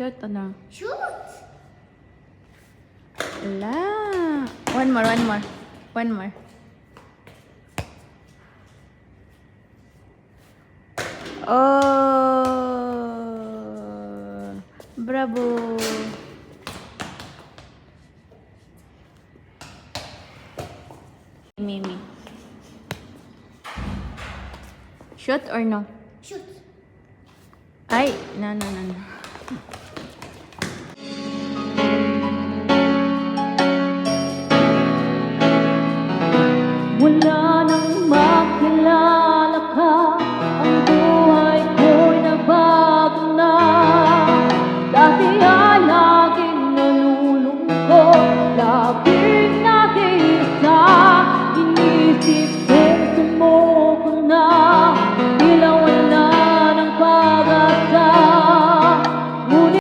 Shoot, ano? Shoot! La. One more, one more. One more. Oh! Bravo! Mimi. Shoot or no? Shoot! Ay, no, no, no, no.